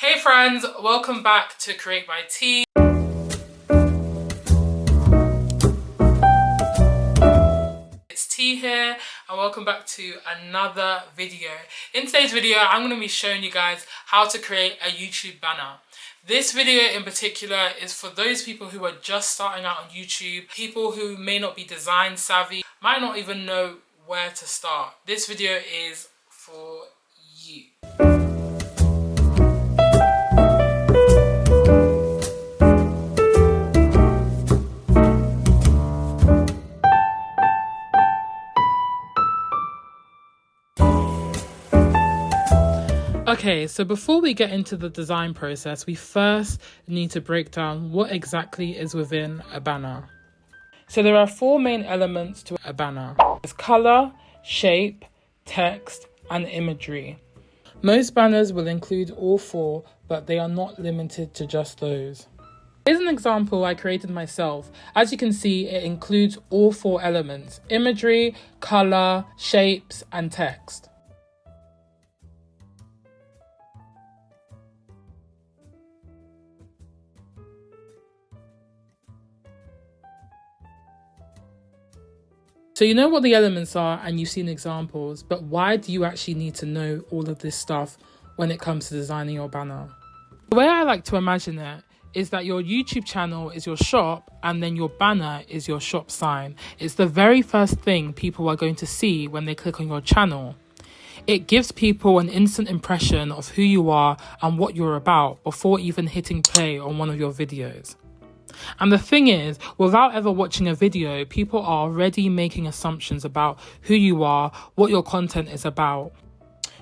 Hey friends, welcome back to Createbytee. It's T here and welcome back to another video. In today's video, I'm going to be showing you guys how to create a YouTube banner. This video in particular is for those people who are just starting out on YouTube, people who may not be design savvy, might not even know where to start. This video is for you. Okay, so before we get into the design process, we first need to break down what exactly is within a banner. So there are four main elements to a banner. There's color, shape, text, and imagery. Most banners will include all four, but they are not limited to just those. Here's an example I created myself. As you can see, it includes all four elements: imagery, color, shapes, and text. So you know what the elements are and you've seen examples, but why do you actually need to know all of this stuff when it comes to designing your banner? The way I like to imagine it is that your YouTube channel is your shop and then your banner is your shop sign. It's the very first thing people are going to see when they click on your channel. It gives people an instant impression of who you are and what you're about before even hitting play on one of your videos. And the thing is, without ever watching a video, people are already making assumptions about who you are, what your content is about.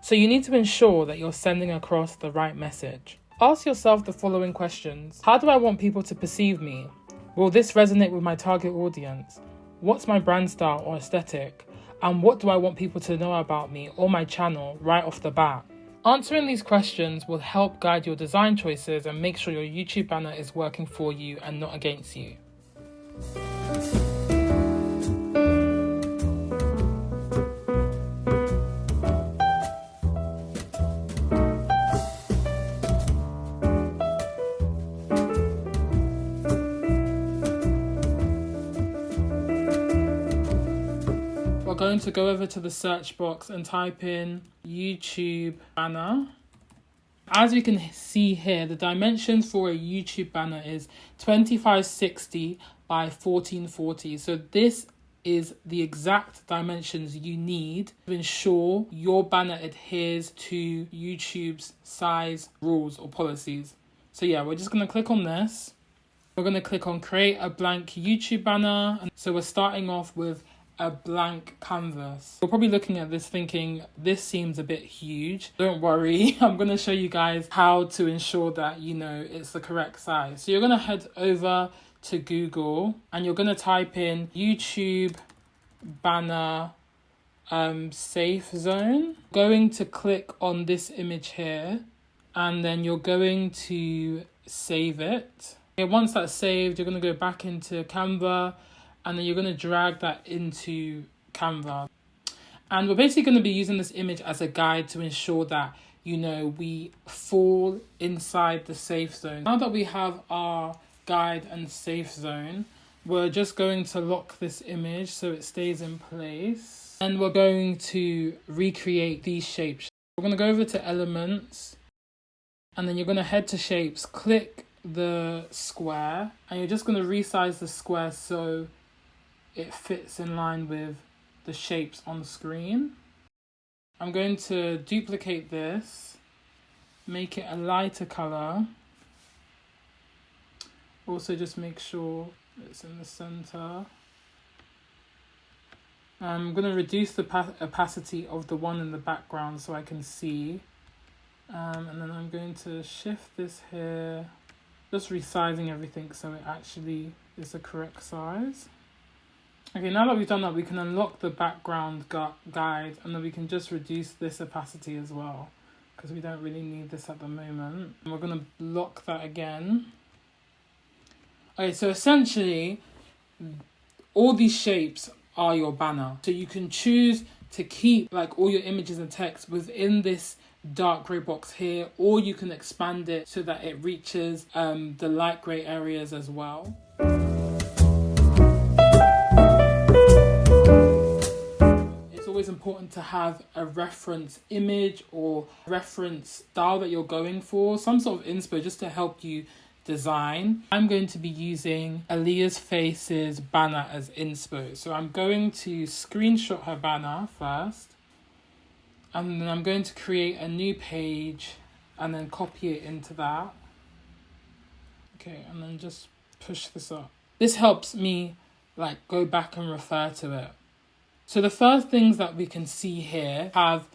So you need to ensure that you're sending across the right message. Ask yourself the following questions. How do I want people to perceive me? Will this resonate with my target audience? What's my brand style or aesthetic? And what do I want people to know about me or my channel right off the bat? Answering these questions will help guide your design choices and make sure your YouTube banner is working for you and not against you. We're going to go over to the search box and type in YouTube banner. As you can see here, the dimensions for a YouTube banner is 2560 by 1440. So this is the exact dimensions you need to ensure your banner adheres to YouTube's size rules or policies. So yeah, we're just going to click on this. We're going to click on create a blank YouTube banner. And so we're starting off with a blank canvas. You're probably looking at this thinking, this seems a bit huge. Don't worry, I'm going to show you guys how to ensure that, it's the correct size. So you're going to head over to Google and you're going to type in YouTube banner safe zone. Going to click on this image here and then you're going to save it. Okay, once that's saved, you're going to go back into Canva and then you're going to drag that into Canva. And we're basically going to be using this image as a guide to ensure that, we fall inside the safe zone. Now that we have our guide and safe zone, we're just going to lock this image so it stays in place. And we're going to recreate these shapes. We're going to go over to elements and then you're going to head to shapes, click the square, and you're just going to resize the square so it fits in line with the shapes on the screen. I'm going to duplicate this, make it a lighter color. Also just make sure it's in the center. I'm going to reduce the opacity of the one in the background so I can see. And then I'm going to shift this here, just resizing everything so it actually is the correct size. Okay, now that we've done that, we can unlock the background guide and then we can just reduce this opacity as well because we don't really need this at the moment. And we're going to lock that again. Okay, so essentially, all these shapes are your banner. So you can choose to keep all your images and text within this dark grey box here, or you can expand it so that it reaches the light grey areas as well. It's always important to have a reference image or reference style that you're going for, some sort of inspo just to help you design. I'm going to be using Aaliyah's Face's banner as inspo. So I'm going to screenshot her banner first, and then I'm going to create a new page and then copy it into that. Okay, and then just push this up. This helps me like go back and refer to it. So the first things that we can see here have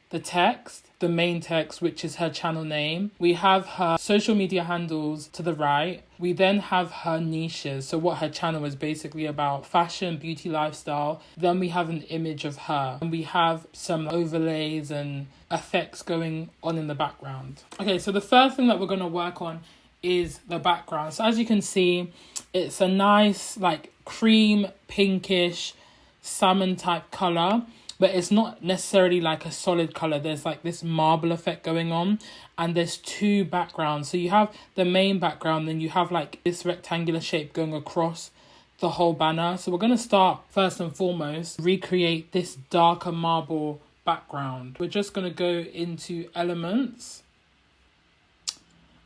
the text, the main text, which is her channel name. We have her social media handles to the right. We then have her niches, so what her channel is basically about: fashion, beauty, lifestyle. Then we have an image of her, and we have some overlays and effects going on in the background. Okay, so the first thing that we're going to work on is the background. So as you can see, it's a nice like cream pinkish salmon type color, but it's not necessarily like a solid color. There's like this marble effect going on, and there's two backgrounds. So you have the main background, then you have like this rectangular shape going across the whole banner. So we're going to start first and foremost, recreate this darker marble background. We're just going to go into elements,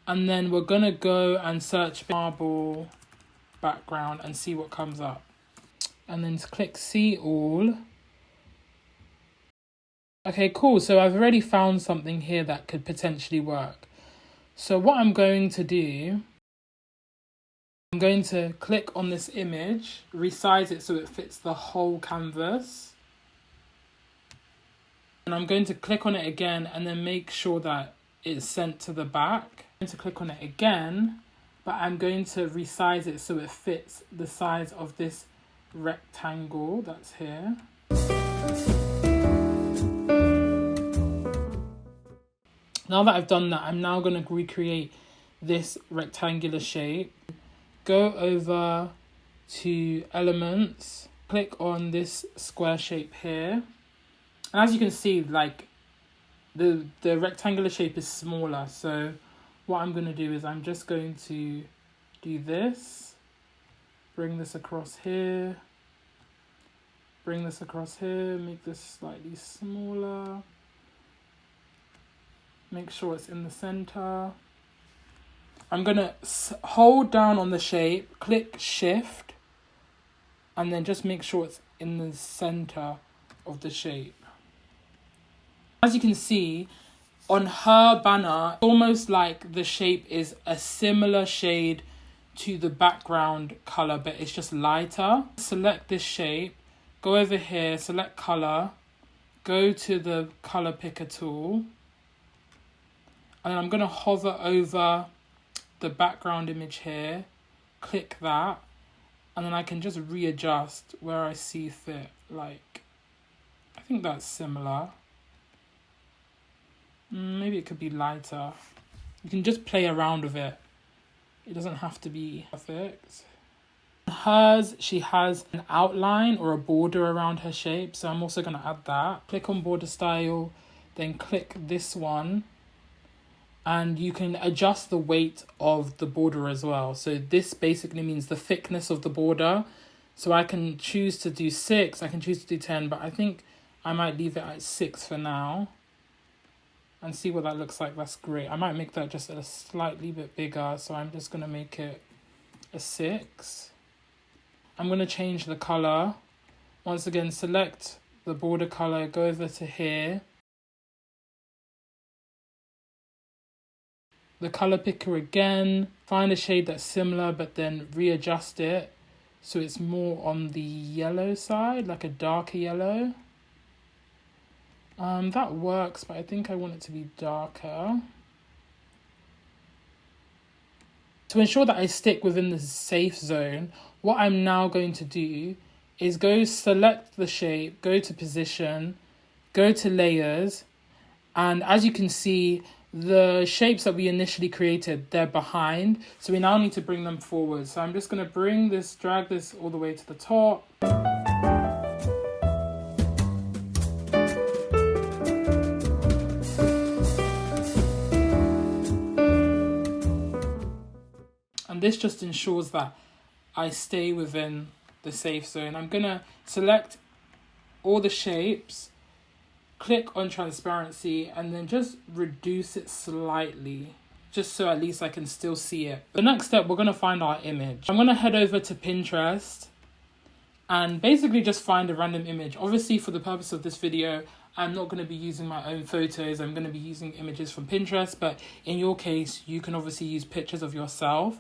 and then we're going to go and search marble background and see what comes up. And then click see all. Okay, cool. So I've already found something here that could potentially work. So what I'm going to do, I'm going to click on this image, resize it so it fits the whole canvas. And I'm going to click on it again and then make sure that it's sent to the back. I'm going to click on it again, but I'm going to resize it so it fits the size of this rectangle that's here. Now that I've done that, I'm now going to recreate this rectangular shape. Go over to elements, click on this square shape here. And as you can see, like the rectangular shape is smaller. So what I'm going to do is I'm just going to do this, bring this across here, bring this across here, make this slightly smaller. Make sure it's in the center. I'm going to hold down on the shape, click shift, and then just make sure it's in the center of the shape. As you can see, on her banner, almost like the shape is a similar shade to the background color, but it's just lighter. Select this shape, go over here, select color, go to the color picker tool, and I'm going to hover over the background image here, click that, and then I can just readjust where I see fit. Like, I think that's similar. Maybe it could be lighter. You can just play around with it. It doesn't have to be perfect. Hers, she has an outline or a border around her shape, so I'm also going to add that. Click on border style, then click this one, and you can adjust the weight of the border as well. So this basically means the thickness of the border. So I can choose to do 6, I can choose to do 10, but I think I might leave it at 6 for now and see what that looks like. That's great. I might make that just a slightly bit bigger, so I'm just going to make it a 6. I'm going to change the color. Once again, select the border color, go over to here. The color picker again, find a shade that's similar, but then readjust it so it's more on the yellow side, like a darker yellow. That works, but I think I want it to be darker. To ensure that I stick within the safe zone, what I'm now going to do is go select the shape, go to position, go to layers, and as you can see, the shapes that we initially created, they're behind. So we now need to bring them forward. So I'm just going to drag this all the way to the top. And this just ensures that I stay within the safe zone. I'm going to select all the shapes, click on transparency, and then just reduce it slightly, just so at least I can still see it. The next step, we're going to find our image. I'm going to head over to Pinterest and basically just find a random image. Obviously, for the purpose of this video, I'm not going to be using my own photos. I'm going to be using images from Pinterest, but in your case, you can obviously use pictures of yourself.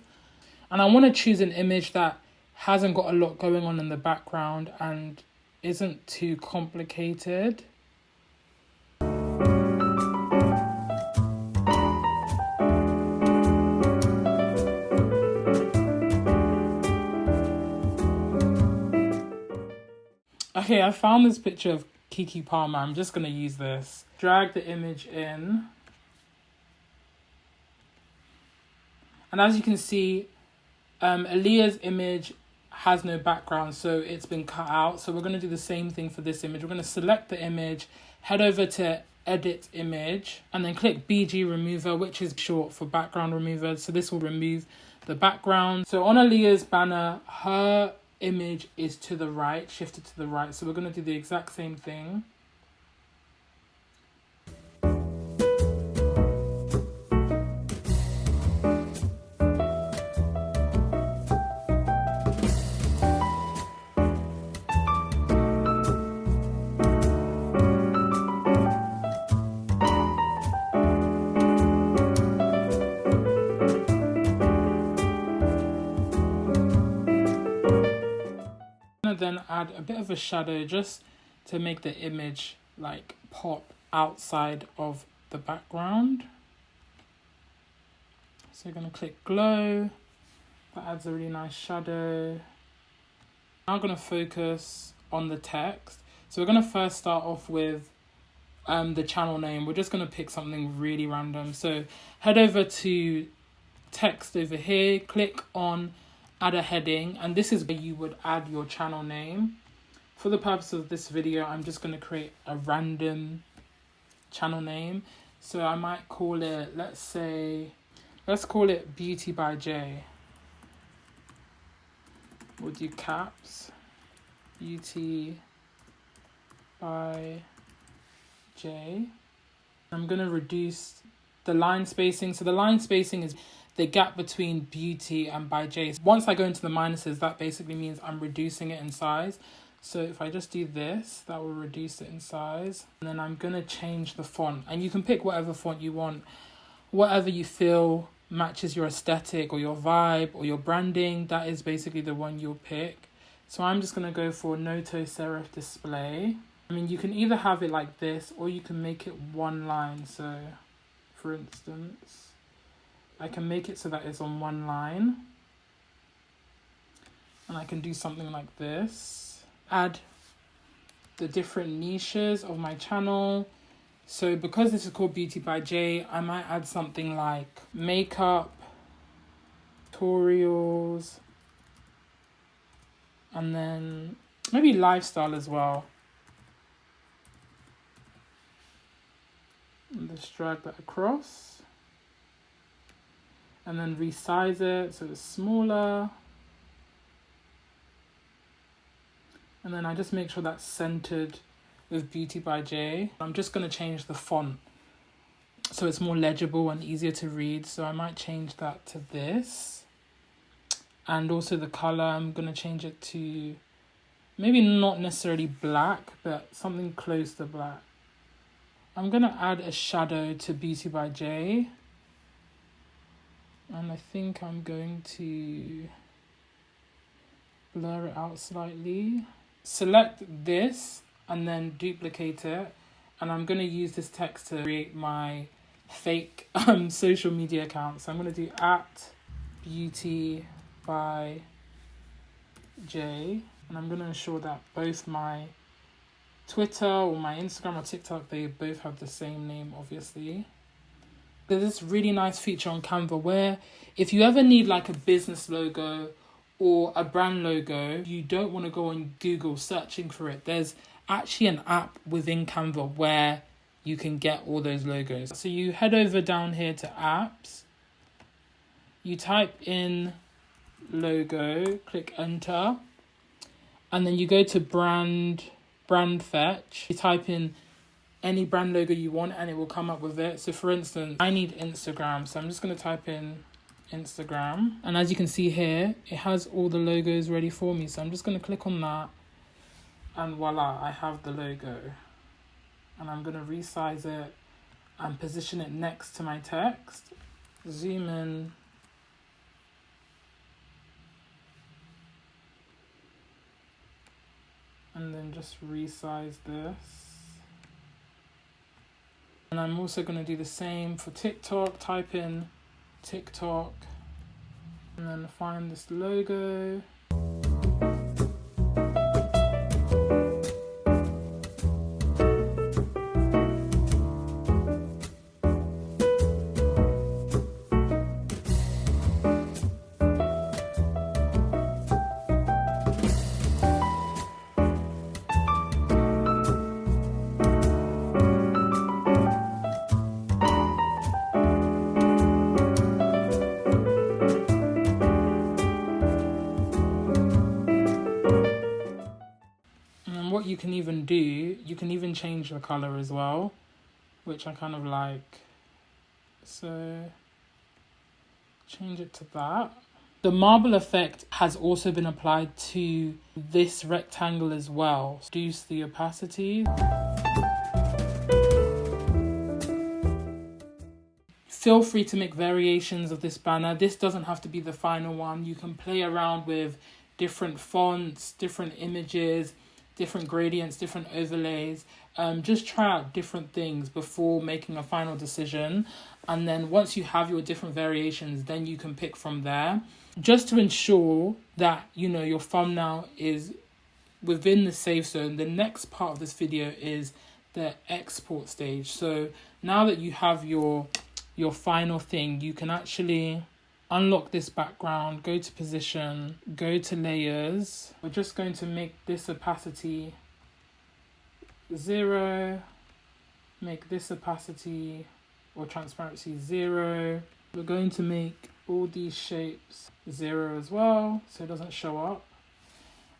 And I want to choose an image that hasn't got a lot going on in the background and isn't too complicated. Okay, I found this picture of Keke Palmer. I'm just going to use this. Drag the image in. And as you can see, Aaliyah's image has no background, so it's been cut out. So we're going to do the same thing for this image. We're going to select the image, head over to Edit Image, and then click BG Remover, which is short for background remover. So this will remove the background. So on Aaliyah's banner, her image is to the right, shifted to the right. So we're going to do the exact same thing. Then add a bit of a shadow just to make the image like pop outside of the background. So you're going to click glow. That adds a really nice shadow. Now I'm going to focus on the text. So we're going to first start off with the channel name. We're just going to pick something really random. So head over to text over here, click on add a heading, and this is where you would add your channel name. For the purpose of this video, I'm just going to create a random channel name. So I might call it, let's call it Beauty by J. We'll do caps, Beauty by J. I'm going to reduce the line spacing. So the line spacing is the gap between Beauty and by J. Once I go into the minuses, that basically means I'm reducing it in size. So if I just do this, that will reduce it in size. And then I'm going to change the font. And you can pick whatever font you want, whatever you feel matches your aesthetic or your vibe or your branding. That is basically the one you'll pick. So I'm just going to go for Noto Serif Display. I mean, you can either have it like this or you can make it one line. So for instance, I can make it so that it's on one line. And I can do something like this. Add the different niches of my channel. So because this is called Beauty by J, I might add something like makeup, tutorials, and then maybe lifestyle as well. And just drag that across. And then resize it so it's smaller. And then I just make sure that's centered with Beauty by J. I'm just going to change the font so it's more legible and easier to read. So I might change that to this. And also the color, I'm going to change it to maybe not necessarily black, but something close to black. I'm going to add a shadow to Beauty by J. And I think I'm going to blur it out slightly. Select this and then duplicate it. And I'm going to use this text to create my fake social media account. So I'm going to do @Beauty by J. And I'm going to ensure that both my Twitter or my Instagram or TikTok, they both have the same name, obviously. There's this really nice feature on Canva where if you ever need like a business logo or a brand logo, you don't want to go on Google searching for it. There's actually an app within Canva where you can get all those logos. So you head over down here to apps, you type in logo, click enter, and then you go to brand fetch. You type in any brand logo you want and it will come up with it. So for instance, I need Instagram, so I'm just going to type in Instagram, and as you can see here, it has all the logos ready for me. So I'm just going to click on that, and voila, I have the logo. And I'm going to resize it and position it next to my text. Zoom in. And then just resize this. And I'm also going to do the same for TikTok. Type in TikTok and then find this logo. What you can even do, you can even change the color as well, which I kind of like. So change it to that. The marble effect has also been applied to this rectangle as well. Reduce the opacity. Feel free to make variations of this banner. This doesn't have to be the final one. You can play around with different fonts, different images, different gradients, different overlays. Just try out different things before making a final decision. And then once you have your different variations, then you can pick from there. Just to ensure that, you know, your thumbnail is within the safe zone, the next part of this video is the export stage. So now that you have your final thing, you can actually unlock this background, go to position, go to layers. We're just going to make this opacity 0, make this opacity or transparency 0. We're going to make all these shapes 0 as well, so it doesn't show up.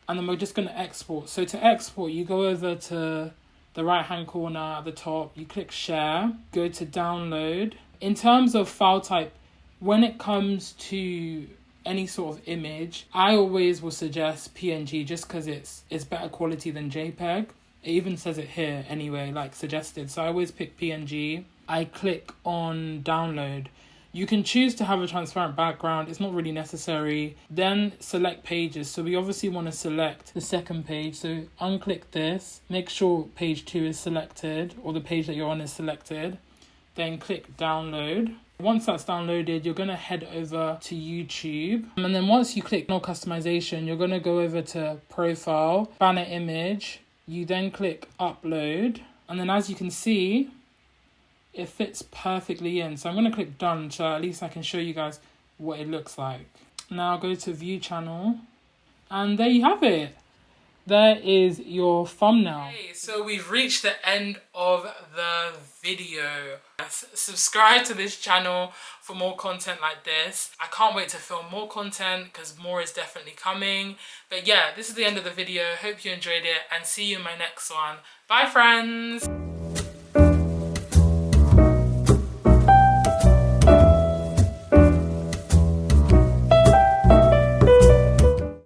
And then we're just going to export. So to export, you go over to the right hand corner at the top, you click share, go to download. In terms of file type, when it comes to any sort of image, I always will suggest PNG just because it's better quality than JPEG. It even says it here anyway, like suggested. So I always pick PNG. I click on download. You can choose to have a transparent background. It's not really necessary. Then select pages. So we obviously want to select the second page. So unclick this. Make sure page 2 is selected, or the page that you're on is selected. Then click download. Once that's downloaded, you're going to head over to YouTube. And then once you click no customization, you're going to go over to profile, banner image. You then click upload. And then as you can see, it fits perfectly in. So I'm going to click done, so at least I can show you guys what it looks like. Now go to view channel. And there you have it. There is your thumbnail. Okay, so we've reached the end of the video. Subscribe to this channel for more content like this. I can't wait to film more content because more is definitely coming. But yeah, this is the end of the video. Hope you enjoyed it and see you in my next one. Bye friends.